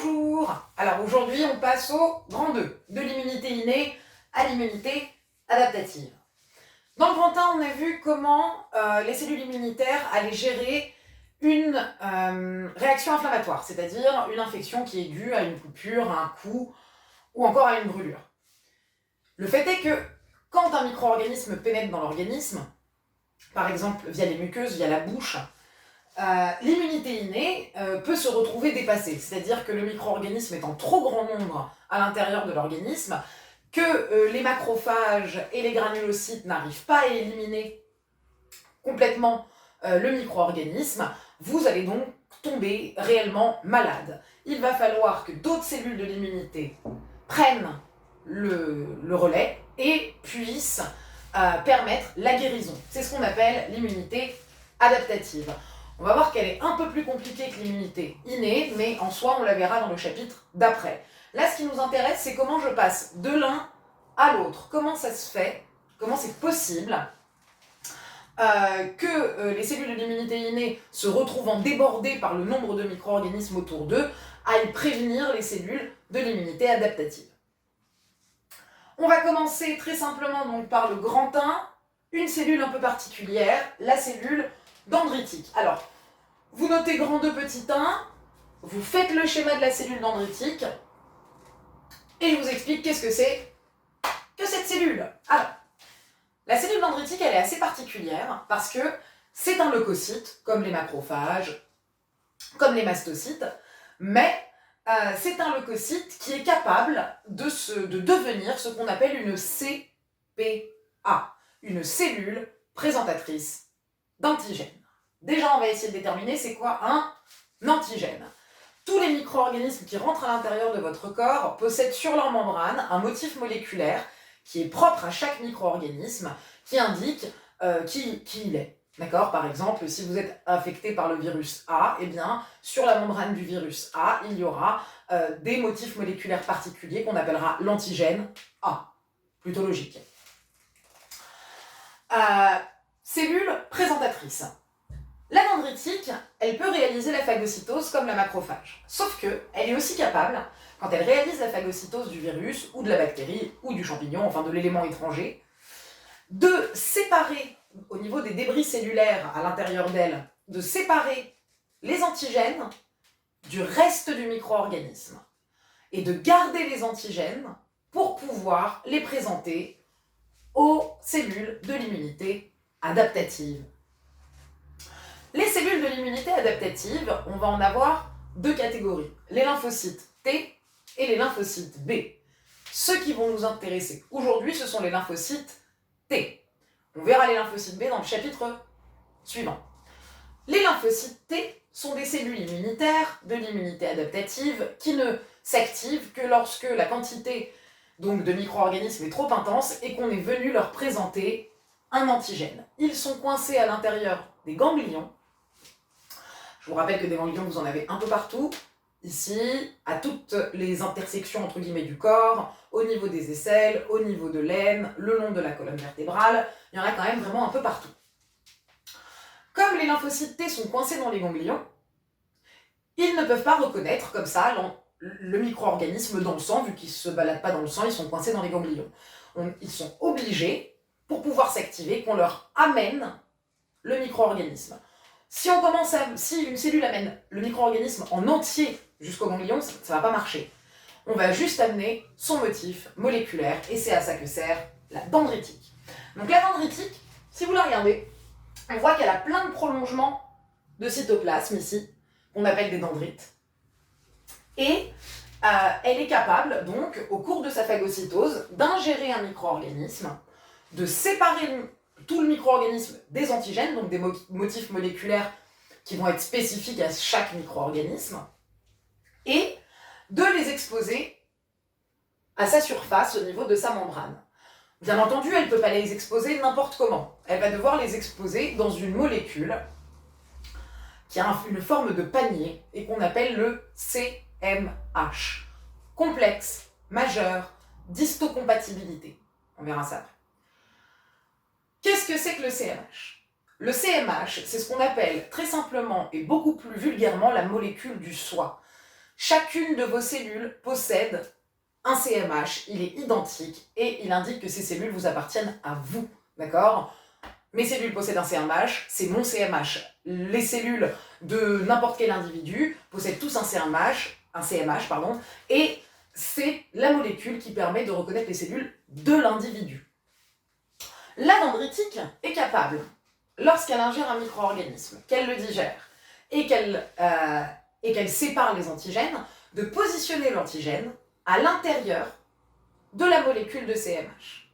Bonjour! Alors aujourd'hui on passe au grand 2, de l'immunité innée à l'immunité adaptative. Dans le grand 1, on a vu comment les cellules immunitaires allaient gérer une réaction inflammatoire, c'est-à-dire une infection qui est due à une coupure, à un coup ou encore à une brûlure. Le fait est que quand un micro-organisme pénètre dans l'organisme, par exemple via les muqueuses, via la bouche, l'immunité innée peut se retrouver dépassée, c'est-à-dire que le micro-organisme est en trop grand nombre à l'intérieur de l'organisme, que les macrophages et les granulocytes n'arrivent pas à éliminer complètement le micro-organisme, vous allez donc tomber réellement malade. Il va falloir que d'autres cellules de l'immunité prennent le relais et puissent permettre la guérison. C'est ce qu'on appelle l'immunité adaptative. On va voir qu'elle est un peu plus compliquée que l'immunité innée, mais en soi, on la verra dans le chapitre d'après. Là, ce qui nous intéresse, c'est comment je passe de l'un à l'autre. Comment ça se fait, comment c'est possible que les cellules de l'immunité innée, se retrouvant débordées par le nombre de micro-organismes autour d'eux, aillent prévenir les cellules de l'immunité adaptative. On va commencer très simplement donc par le grand 1, une cellule un peu particulière, la cellule dendritique. Alors, vous notez grand 2, petit 1, vous faites le schéma de la cellule dendritique, et je vous explique qu'est-ce que c'est que cette cellule. Alors, la cellule dendritique, elle est assez particulière, parce que c'est un leucocyte, comme les macrophages, comme les mastocytes, mais c'est un leucocyte qui est capable de devenir ce qu'on appelle une CPA, une cellule présentatrice d'antigènes. Déjà, on va essayer de déterminer c'est quoi un antigène. Tous les micro-organismes qui rentrent à l'intérieur de votre corps possèdent sur leur membrane un motif moléculaire qui est propre à chaque micro-organisme, qui indique qui il est. D'accord ? Par exemple, si vous êtes affecté par le virus A, eh bien, sur la membrane du virus A, il y aura des motifs moléculaires particuliers qu'on appellera l'antigène A. Plutôt logique. Cellule présentatrice. La dendritique, elle peut réaliser la phagocytose comme la macrophage. Sauf qu'elle est aussi capable, quand elle réalise la phagocytose du virus, ou de la bactérie, ou du champignon, enfin de l'élément étranger, de séparer, au niveau des débris cellulaires à l'intérieur d'elle, de séparer les antigènes du reste du micro-organisme. Et de garder les antigènes pour pouvoir les présenter aux cellules de l'immunité adaptative. Les cellules de l'immunité adaptative, on va en avoir deux catégories. Les lymphocytes T et les lymphocytes B. Ceux qui vont nous intéresser aujourd'hui, ce sont les lymphocytes T. On verra les lymphocytes B dans le chapitre suivant. Les lymphocytes T sont des cellules immunitaires de l'immunité adaptative qui ne s'activent que lorsque la quantité donc, de micro-organismes est trop intense et qu'on est venu leur présenter un antigène. Ils sont coincés à l'intérieur des ganglions. Je vous rappelle que des ganglions, vous en avez un peu partout, ici, à toutes les intersections entre guillemets du corps, au niveau des aisselles, au niveau de l'aine, le long de la colonne vertébrale, il y en a quand même vraiment un peu partout. Comme les lymphocytes T sont coincés dans les ganglions, ils ne peuvent pas reconnaître comme ça le micro-organisme dans le sang, vu qu'ils ne se baladent pas dans le sang, ils sont coincés dans les ganglions. Ils sont obligés, pour pouvoir s'activer, qu'on leur amène le micro-organisme. Si une cellule amène le micro-organisme en entier jusqu'au ganglion, ça ne va pas marcher. On va juste amener son motif moléculaire, et c'est à ça que sert la dendritique. Donc la dendritique, si vous la regardez, on voit qu'elle a plein de prolongements de cytoplasme ici, qu'on appelle des dendrites. Et elle est capable, donc, au cours de sa phagocytose, d'ingérer un micro-organisme, de séparer tout le micro-organisme des antigènes, donc des motifs moléculaires qui vont être spécifiques à chaque micro-organisme, et de les exposer à sa surface au niveau de sa membrane. Bien entendu, elle ne peut pas les exposer n'importe comment. Elle va devoir les exposer dans une molécule qui a une forme de panier et qu'on appelle le CMH. Complexe, majeur, d'histocompatibilité. On verra ça après. Qu'est-ce que c'est que le CMH ? Le CMH, c'est ce qu'on appelle très simplement et beaucoup plus vulgairement la molécule du soi. Chacune de vos cellules possède un CMH, il est identique et il indique que ces cellules vous appartiennent à vous, d'accord ? Mes cellules possèdent un CMH, c'est mon CMH. Les cellules de n'importe quel individu possèdent tous un CMH, et c'est la molécule qui permet de reconnaître les cellules de l'individu. La dendritique est capable, lorsqu'elle ingère un micro-organisme, qu'elle le digère et qu'elle sépare les antigènes, de positionner l'antigène à l'intérieur de la molécule de CMH.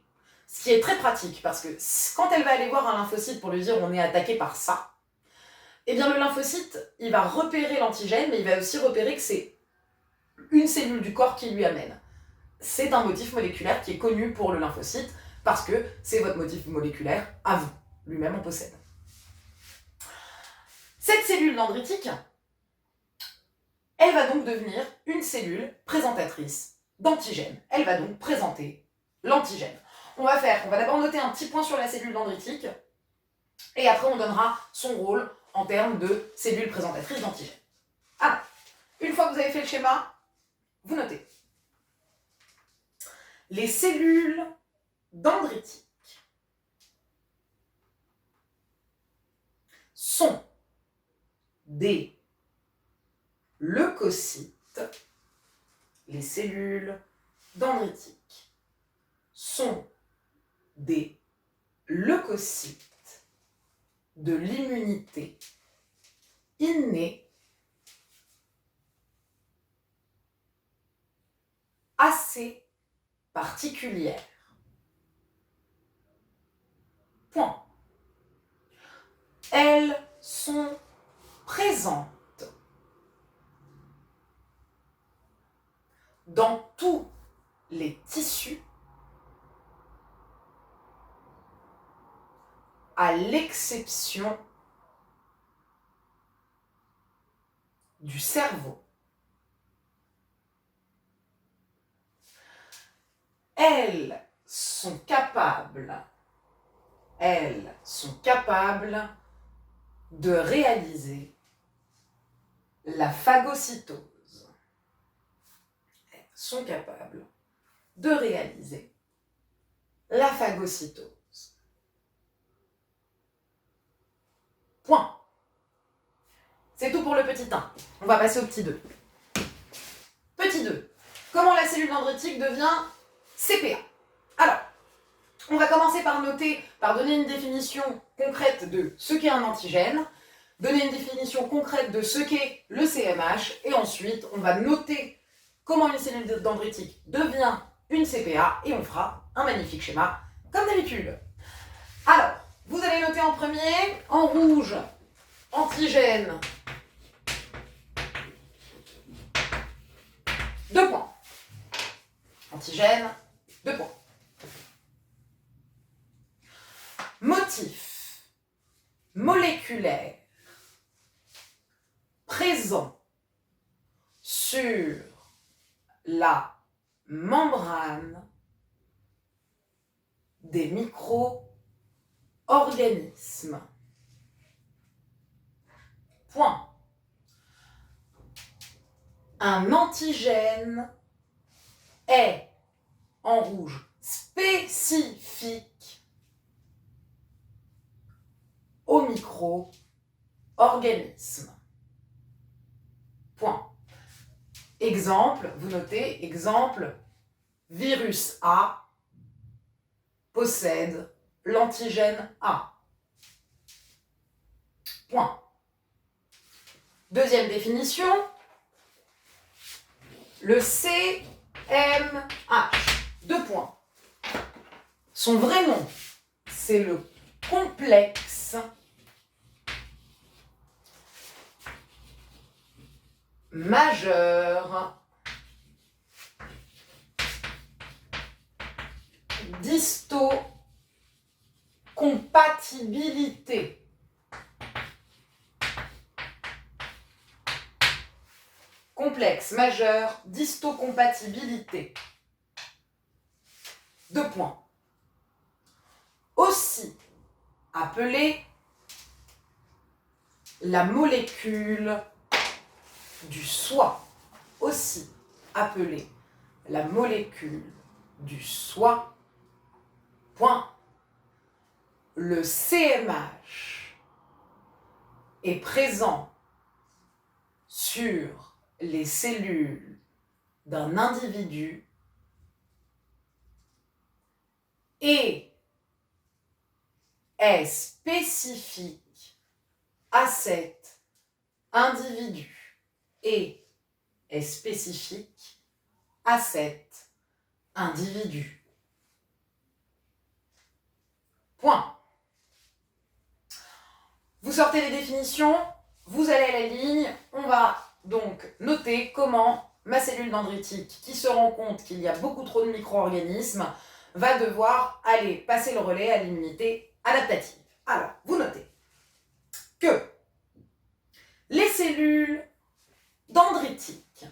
Ce qui est très pratique, parce que quand elle va aller voir un lymphocyte pour lui dire on est attaqué par ça, eh bien le lymphocyte, il va repérer l'antigène, mais il va aussi repérer que c'est une cellule du corps qui lui amène. C'est un motif moléculaire qui est connu pour le lymphocyte, parce que c'est votre motif moléculaire à vous. Lui-même en possède. Cette cellule dendritique, elle va donc devenir une cellule présentatrice d'antigène. Elle va donc présenter l'antigène. On va d'abord noter un petit point sur la cellule dendritique, et après on donnera son rôle en termes de cellule présentatrice d'antigène. Alors, une fois que vous avez fait le schéma, vous notez. Les cellules dendritiques sont des leucocytes. Les cellules dendritiques sont des leucocytes de l'immunité innée assez particulière. Point. Elles sont présentes dans tous les tissus à l'exception du cerveau. Elles sont capables de réaliser la phagocytose. Elles sont capables de réaliser la phagocytose. Point. C'est tout pour le petit 1. On va passer au petit 2. Petit 2. Comment la cellule dendritique devient CPA? Alors, on va commencer par donner une définition concrète de ce qu'est un antigène, donner une définition concrète de ce qu'est le CMH, et ensuite, on va noter comment une cellule dendritique devient une CPA, et on fera un magnifique schéma, comme d'habitude. Alors, vous allez noter en premier, en rouge, antigène, 2 points. Antigène, 2 points. Motif moléculaire présent sur la membrane des micro-organismes. Point. Un antigène est, en rouge, spécifique au micro-organisme. Point. Exemple, vous notez, exemple, virus A possède l'antigène A. Point. Deuxième définition, le CMH. 2 points. Son vrai nom, c'est le complexe majeur d'histocompatibilité. Complexe majeur d'histocompatibilité. 2 points. Aussi appelée la molécule du soi. aussi appelée la molécule du soi. Point. Le CMH est présent sur les cellules d'un individu et est spécifique à cet individu et est spécifique à cet individu. Point. Vous sortez les définitions, vous allez à la ligne, on va donc noter comment ma cellule dendritique, qui se rend compte qu'il y a beaucoup trop de micro-organismes, va devoir aller passer le relais à l'immunité adaptative. Alors, vous notez que les cellules dendritiques,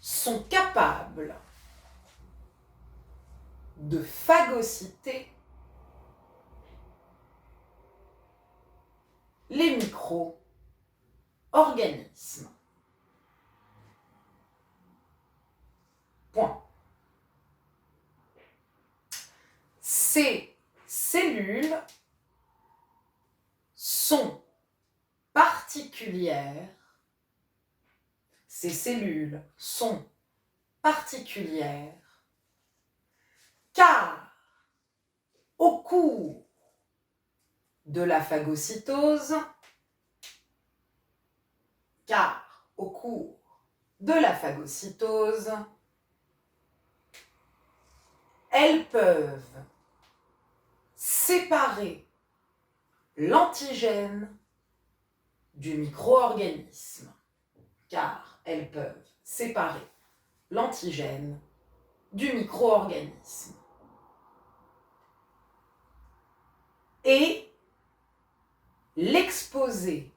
sont capables de phagocyter les micro-organismes. Point. Ces cellules sont particulières car au cours de la phagocytose, elles peuvent séparer l'antigène du micro-organisme. Et l'exposer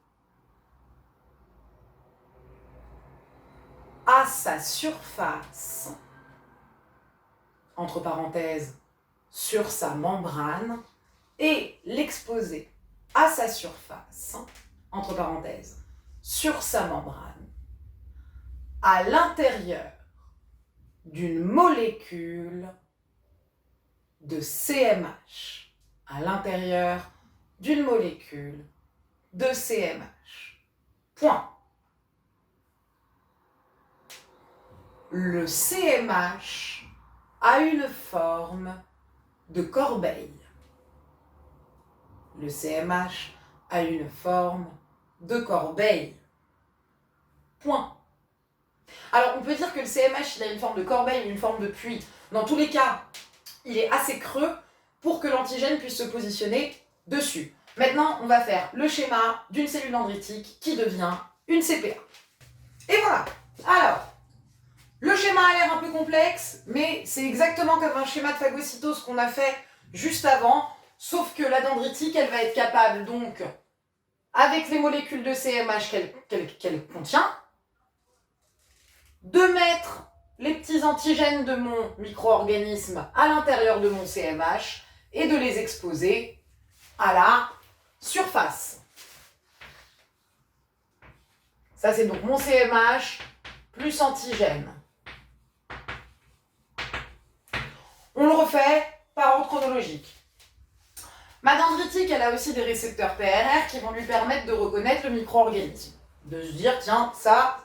à sa surface, entre parenthèses, sur sa membrane, et l'exposer à sa surface, entre parenthèses, sur sa membrane, à l'intérieur d'une molécule de CMH. Point. Le CMH a une forme de corbeille. Point. Alors, on peut dire que le CMH, il a une forme de corbeille ou une forme de puits. Dans tous les cas, il est assez creux pour que l'antigène puisse se positionner dessus. Maintenant, on va faire le schéma d'une cellule dendritique qui devient une CPA. Et voilà. Alors, le schéma a l'air un peu complexe, mais c'est exactement comme un schéma de phagocytose qu'on a fait juste avant, sauf que la dendritique, elle va être capable, donc, avec les molécules de CMH qu'elle contient, de mettre les petits antigènes de mon micro-organisme à l'intérieur de mon CMH et de les exposer à la surface. Ça, c'est donc mon CMH plus antigène. On le refait par ordre chronologique. Ma dendritique, elle a aussi des récepteurs PRR qui vont lui permettre de reconnaître le micro-organisme. De se dire, tiens, ça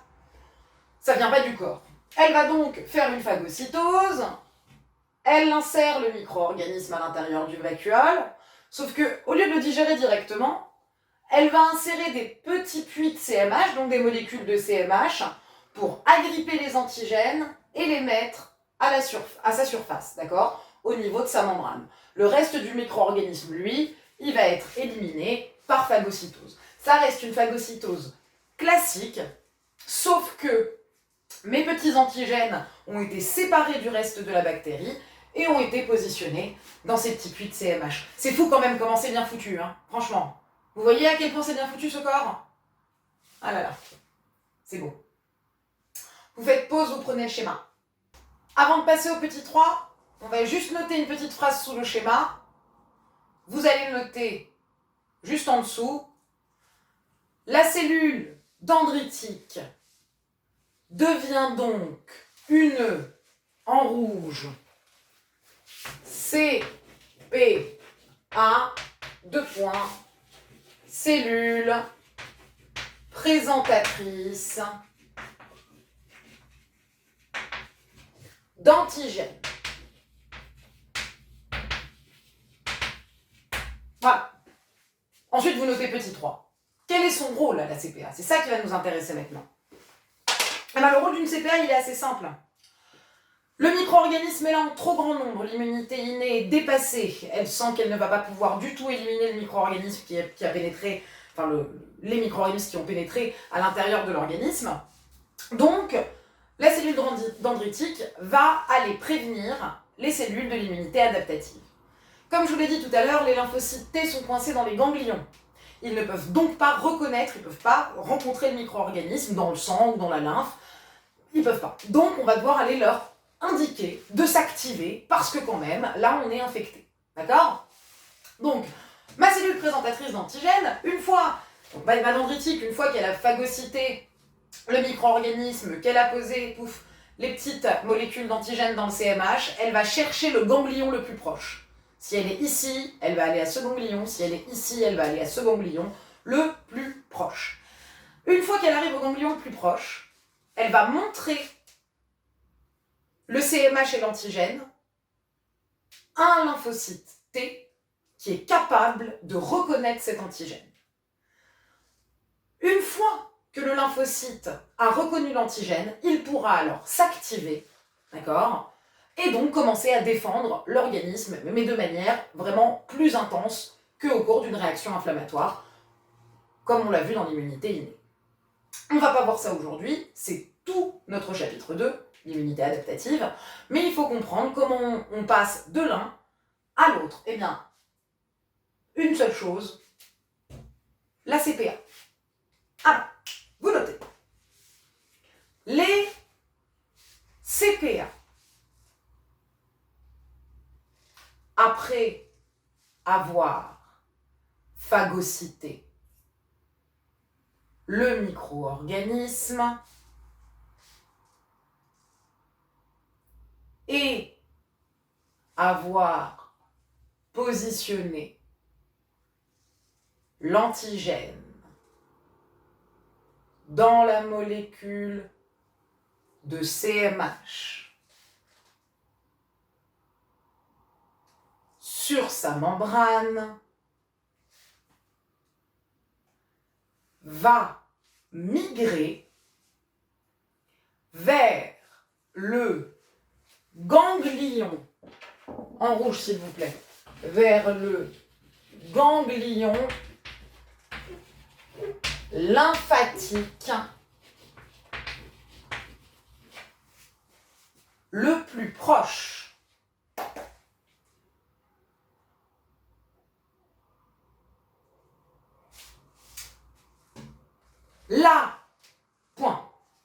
vient pas du corps. Elle va donc faire une phagocytose, elle insère le micro-organisme à l'intérieur du vacuole, sauf que au lieu de le digérer directement, elle va insérer des petits puits de CMH, donc des molécules de CMH, pour agripper les antigènes et les mettre à sa surface, d'accord, au niveau de sa membrane. Le reste du micro-organisme, lui, il va être éliminé par phagocytose. Ça reste une phagocytose classique, sauf que mes petits antigènes ont été séparés du reste de la bactérie et ont été positionnés dans ces petits puits de CMH. C'est fou quand même comment c'est bien foutu, hein, franchement. Vous voyez à quel point c'est bien foutu ce corps? Ah là là, c'est beau. Vous faites pause, vous prenez le schéma. Avant de passer au petit 3, on va juste noter une petite phrase sous le schéma. vous allez noter juste en dessous, la cellule dendritique devient donc une en rouge CPA, cellule présentatrice d'antigènes. Voilà. Ensuite, vous notez petit 3. Quel est son rôle à la CPA? C'est ça qui va nous intéresser maintenant. Eh bien, le rôle d'une CPA, il est assez simple. Le micro-organisme est là en trop grand nombre, l'immunité innée est dépassée, elle sent qu'elle ne va pas pouvoir du tout éliminer le micro-organisme qui a pénétré, enfin les micro-organismes qui ont pénétré à l'intérieur de l'organisme. Donc, la cellule dendritique va aller prévenir les cellules de l'immunité adaptative. Comme je vous l'ai dit tout à l'heure, les lymphocytes T sont coincés dans les ganglions. Ils ne peuvent donc pas reconnaître, ils ne peuvent pas rencontrer le micro-organisme dans le sang ou dans la lymphe. Ils ne peuvent pas. Donc, on va devoir aller leur indiquer de s'activer parce que quand même, là, on est infecté. D'accord? Donc, ma cellule présentatrice d'antigènes, une fois, donc ma dendritique, une fois qu'elle a phagocyté le micro-organisme, qu'elle a posé, pouf, les petites molécules d'antigènes dans le CMH, elle va chercher le ganglion le plus proche. Si elle est ici, elle va aller à ce ganglion. Si elle est ici, elle va aller à ce ganglion le plus proche. Une fois qu'elle arrive au ganglion le plus proche, elle va montrer le CMH et l'antigène à un lymphocyte T qui est capable de reconnaître cet antigène. Une fois que le lymphocyte a reconnu l'antigène, il pourra alors s'activer, d'accord ? Et donc commencer à défendre l'organisme, mais de manière vraiment plus intense qu'au cours d'une réaction inflammatoire, comme on l'a vu dans l'immunité innée. On ne va pas voir ça aujourd'hui, c'est tout notre chapitre 2, l'immunité adaptative, mais il faut comprendre comment on passe de l'un à l'autre. Eh bien, une seule chose, la CPA. Alors, vous notez. Les CPA, après avoir phagocyté le micro-organisme et avoir positionné l'antigène dans la molécule de CMH sur sa membrane, va migrer vers le ganglion, en rouge s'il vous plaît, vers le ganglion lymphatique le plus proche.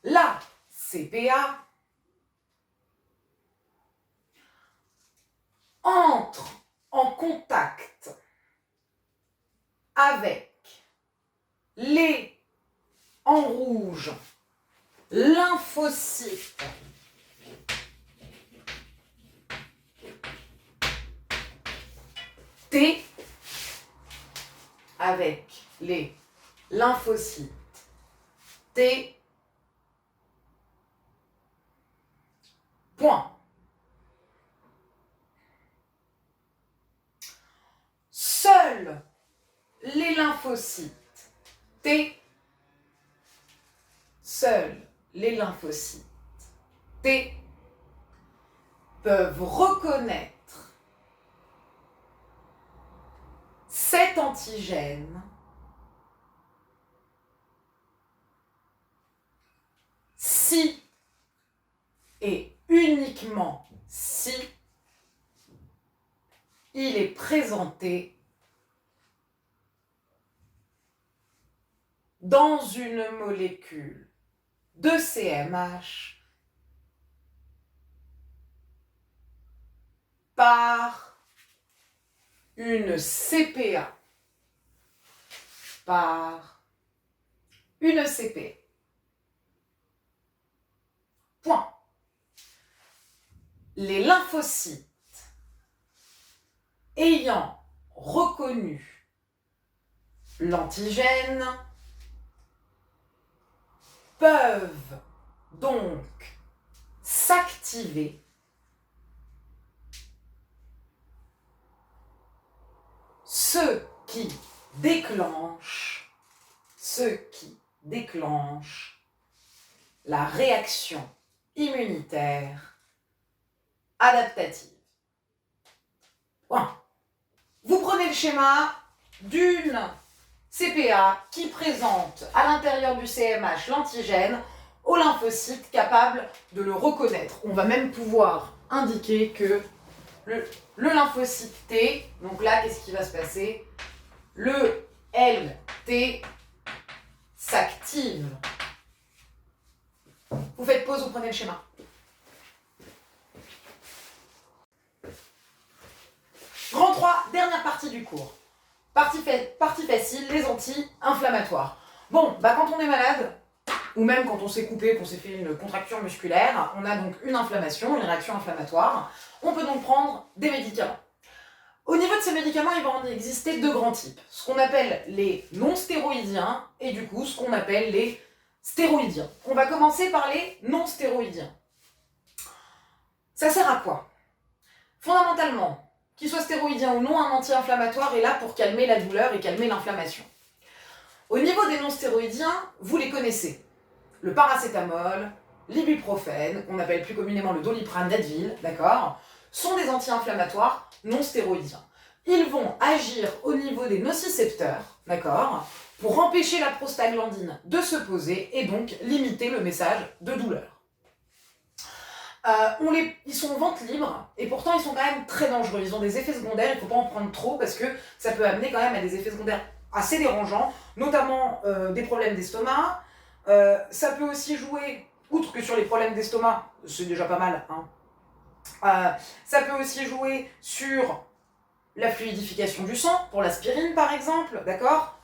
La CPA entre en contact avec les, en rouge, lymphocytes T, avec les lymphocytes T, point. Seuls les lymphocytes T, peuvent reconnaître cet antigène si et uniquement si il est présenté dans une molécule de CMH par une CPA par une CP. Point. Les lymphocytes ayant reconnu l'antigène peuvent donc s'activer ce qui déclenche la réaction immunitaire adaptative. Point. Vous prenez le schéma d'une CPA qui présente à l'intérieur du CMH l'antigène aux lymphocytes capables de le reconnaître. On va même pouvoir indiquer que le lymphocyte T, donc là, qu'est-ce qui va se passer? Le LT s'active. Vous faites pause, vous prenez le schéma. Grand 3, dernière partie du cours. Partie facile, les anti-inflammatoires. Bon, quand on est malade, ou même quand on s'est coupé, qu'on s'est fait une contracture musculaire, on a donc une inflammation, une réaction inflammatoire. On peut donc prendre des médicaments. Au niveau de ces médicaments, il va en exister deux grands types. Ce qu'on appelle les non-stéroïdiens et du coup ce qu'on appelle les stéroïdiens. On va commencer par les non-stéroïdiens. Ça sert à quoi? Fondamentalement, qu'il soit stéroïdien ou non, un anti-inflammatoire est là pour calmer la douleur et calmer l'inflammation. Au niveau des non-stéroïdiens, vous les connaissez. Le paracétamol, l'ibuprofène, qu'on appelle plus communément le Doliprane d'Advil, d'accord, sont des anti-inflammatoires non stéroïdiens. Ils vont agir au niveau des nocicepteurs, d'accord, pour empêcher la prostaglandine de se poser et donc limiter le message de douleur. Ils sont en vente libre et pourtant ils sont quand même très dangereux. Ils ont des effets secondaires, il ne faut pas en prendre trop parce que ça peut amener quand même à des effets secondaires assez dérangeants, notamment des problèmes d'estomac. Ça peut aussi jouer, outre que sur les problèmes d'estomac, c'est déjà pas mal, hein. Ça peut aussi jouer sur la fluidification du sang, pour l'aspirine par exemple, d'accord?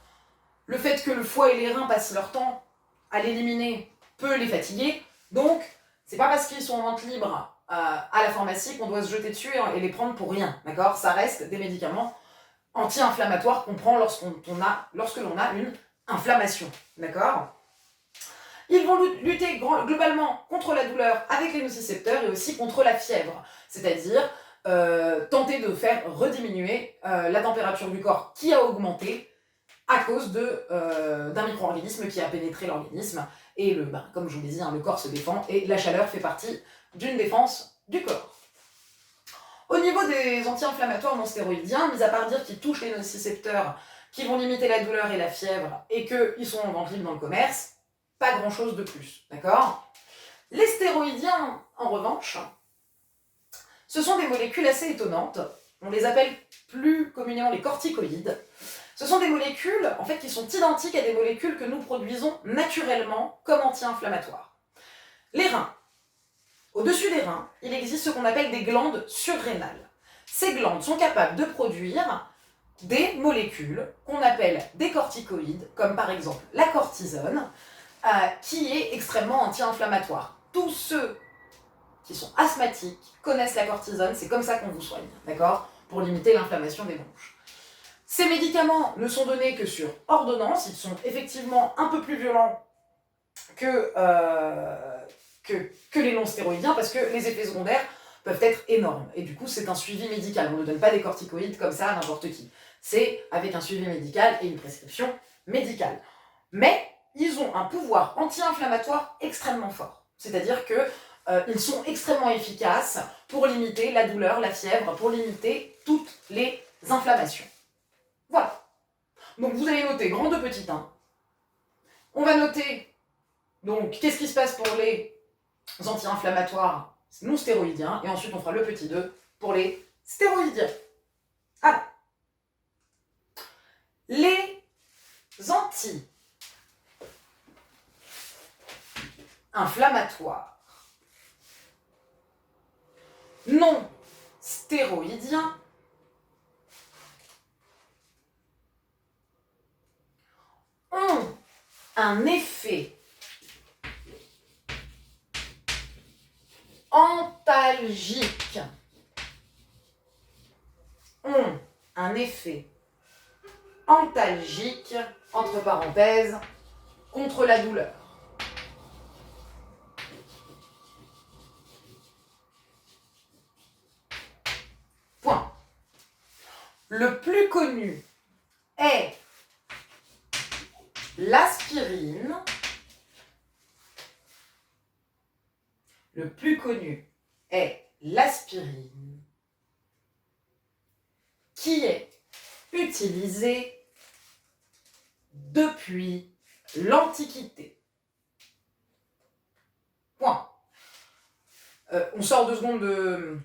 Le fait que le foie et les reins passent leur temps à l'éliminer peut les fatiguer, donc c'est pas parce qu'ils sont en vente libre à la pharmacie qu'on doit se jeter dessus et les prendre pour rien, d'accord? Ça reste des médicaments anti-inflammatoires qu'on prend lorsque l'on a une inflammation, d'accord? Ils vont lutter globalement contre la douleur avec les nocicepteurs et aussi contre la fièvre, c'est-à-dire tenter de faire rediminuer la température du corps qui a augmenté à cause d'un micro-organisme qui a pénétré l'organisme. Et comme je vous l'ai dit, le corps se défend et la chaleur fait partie d'une défense du corps. Au niveau des anti-inflammatoires non stéroïdiens, mis à part dire qu'ils touchent les nocicepteurs, qui vont limiter la douleur et la fièvre et qu'ils sont en vente libre dans le commerce, pas grand chose de plus, d'accord? Les stéroïdiens, en revanche, ce sont des molécules assez étonnantes. On les appelle plus communément les corticoïdes. Ce sont des molécules, en fait, qui sont identiques à des molécules que nous produisons naturellement comme anti-inflammatoires. Les reins. Au-dessus des reins, il existe ce qu'on appelle des glandes surrénales. Ces glandes sont capables de produire des molécules qu'on appelle des corticoïdes, comme par exemple la cortisone, qui est extrêmement anti-inflammatoire. Tous ceux qui sont asthmatiques connaissent la cortisone, c'est comme ça qu'on vous soigne, d'accord? Pour limiter l'inflammation des bronches. Ces médicaments ne sont donnés que sur ordonnance, ils sont effectivement un peu plus violents que les non-stéroïdiens parce que les effets secondaires peuvent être énormes. Et du coup, c'est un suivi médical. On ne donne pas des corticoïdes comme ça à n'importe qui. C'est avec un suivi médical et une prescription médicale. Mais ils ont un pouvoir anti-inflammatoire extrêmement fort. C'est-à-dire qu'ils sont extrêmement efficaces pour limiter la douleur, la fièvre, pour limiter toutes les inflammations. Voilà. Donc vous allez noter grand 2 petit 1. On va noter, donc, qu'est-ce qui se passe pour les anti-inflammatoires non stéroïdiens, et ensuite on fera le petit 2 pour les stéroïdiens. Alors, les anti-inflammatoires non stéroïdiens un effet antalgique ont un effet antalgique, entre parenthèses, contre la douleur. Point. Le plus connu est l'aspirine. Le plus connu est l'aspirine, qui est utilisée depuis l'Antiquité. Point. On sort 2 secondes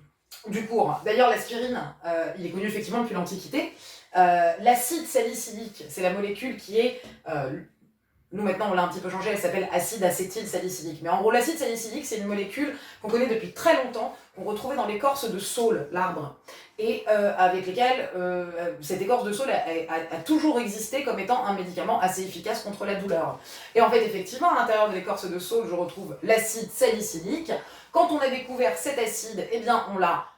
du cours. D'ailleurs, l'aspirine, il est connu effectivement depuis l'Antiquité. L'acide salicylique, c'est la molécule qui est... nous maintenant on l'a un petit peu changé, elle s'appelle acide acétylsalicylique. Mais en gros, l'acide salicylique, c'est une molécule qu'on connaît depuis très longtemps, qu'on retrouvait dans l'écorce de saule, l'arbre, et avec lesquelles cette écorce de saule a toujours existé comme étant un médicament assez efficace contre la douleur. Et en fait, effectivement, à l'intérieur de l'écorce de saule, je retrouve l'acide salicylique. Quand on a découvert cet acide, eh bien, on l'a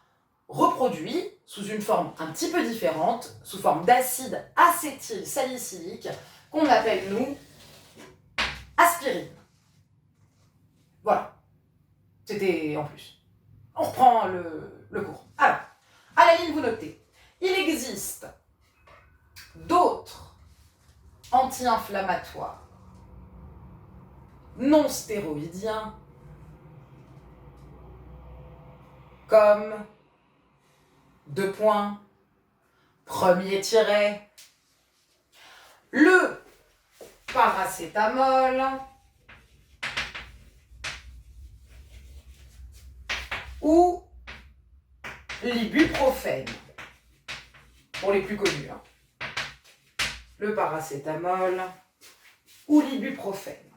reproduit sous une forme un petit peu différente, sous forme d'acide acétylsalicylique, qu'on appelle, nous, aspirine. Voilà. C'était en plus. On reprend le cours. Alors, à la ligne, vous notez. Il existe d'autres anti-inflammatoires non stéroïdiens comme 2 points, premier tiret, le paracétamol ou l'ibuprofène, pour les plus connus. Hein. Le paracétamol ou l'ibuprofène.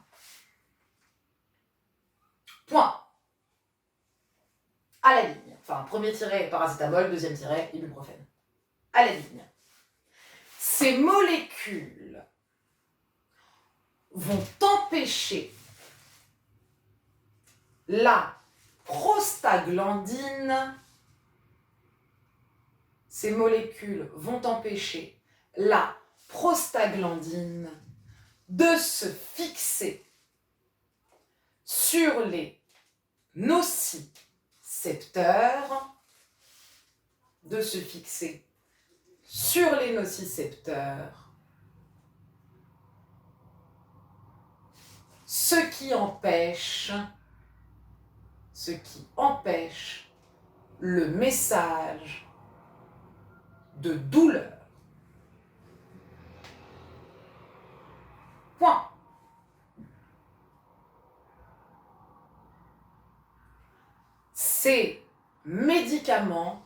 Point. À la ligne. Enfin, premier tiret, paracétamol, deuxième tiret, ibuprofène. À la ligne. Ces molécules vont empêcher la prostaglandine. Ces molécules vont empêcher la prostaglandine de se fixer sur les nocicepteurs, ce qui empêche le message de douleur. Point. Ces médicaments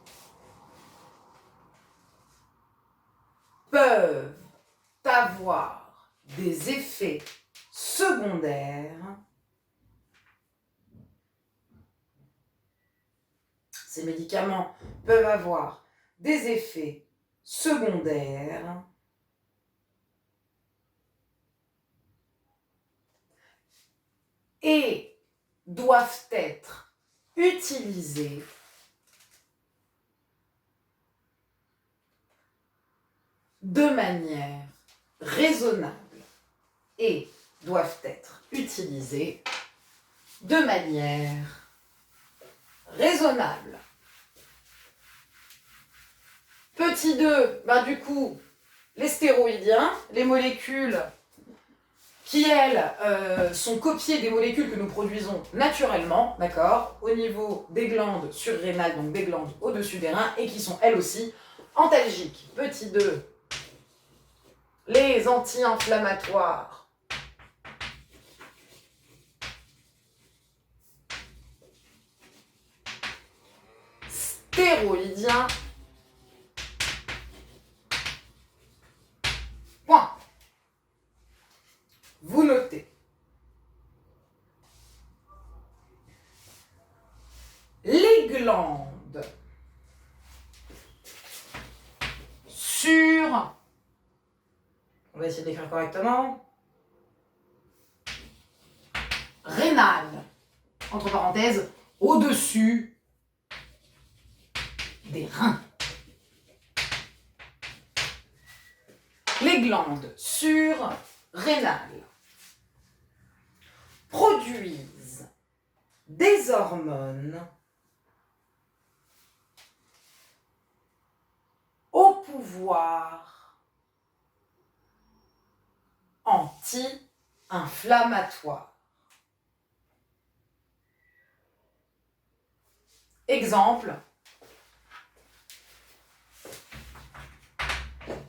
peuvent avoir des effets secondaires. Ces médicaments peuvent avoir des effets secondaires et doivent être utilisés de manière raisonnable et doivent être utilisés de manière raisonnable. Petit 2, du coup, les stéroïdiens, les molécules qui, elles, sont copiées des molécules que nous produisons naturellement, d'accord, au niveau des glandes surrénales, donc des glandes au-dessus des reins, et qui sont, elles aussi, antalgiques. Petit 2, les anti-inflammatoires stéroïdiens. Point. Vous notez. Les glandes sur... On va essayer d'écrire correctement. rénale, entre parenthèses, au-dessus des reins. Les glandes surrénales produisent des hormones au pouvoir anti-inflammatoire. Exemple,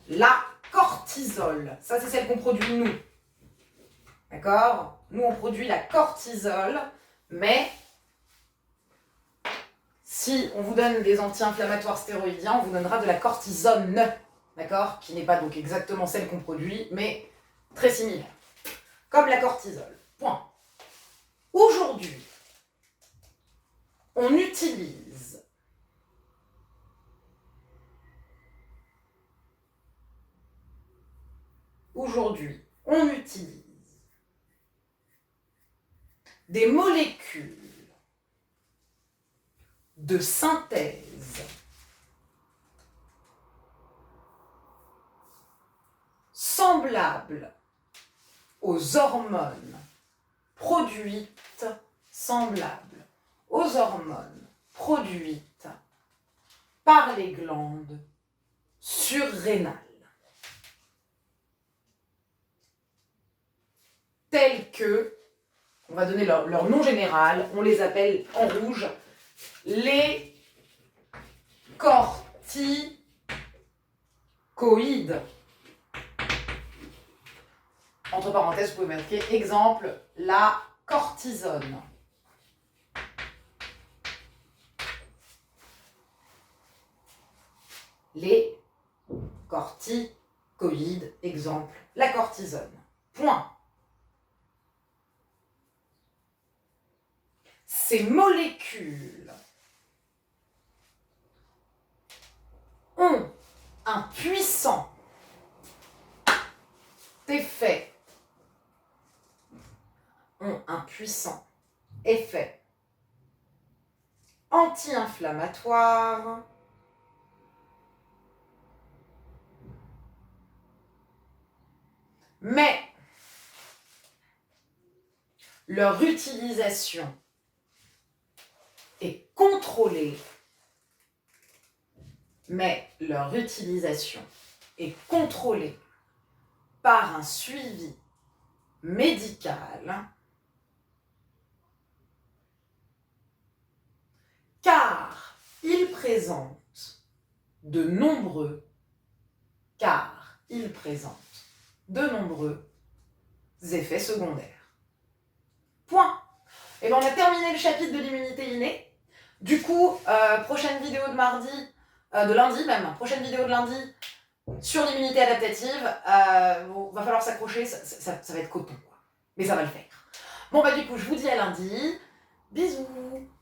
la cortisol. Ça, c'est celle qu'on produit nous. D'accord? Nous, on produit la cortisol, mais si on vous donne des anti-inflammatoires stéroïdiens, on vous donnera de la cortisone, d'accord? Qui n'est pas donc exactement celle qu'on produit, mais très similaire. Comme la cortisol. Point. Aujourd'hui, on utilise des molécules de synthèse semblables aux hormones produites par les glandes surrénales, telles que, on va donner leur nom général, on les appelle en rouge les corticoïdes. Entre parenthèses, vous pouvez marquer exemple, la cortisone. Les corticoïdes, exemple, la cortisone. Point. Ces molécules ont un puissant effet anti-inflammatoire mais leur utilisation est contrôlée par un suivi médical car il présente de nombreux effets secondaires. Point. Et bien on a terminé le chapitre de l'immunité innée. Du coup, prochaine vidéo de lundi sur l'immunité adaptative. Va falloir s'accrocher, ça va être coton, quoi. Mais ça va le faire. Bon bah du coup, je vous dis à lundi. Bisous.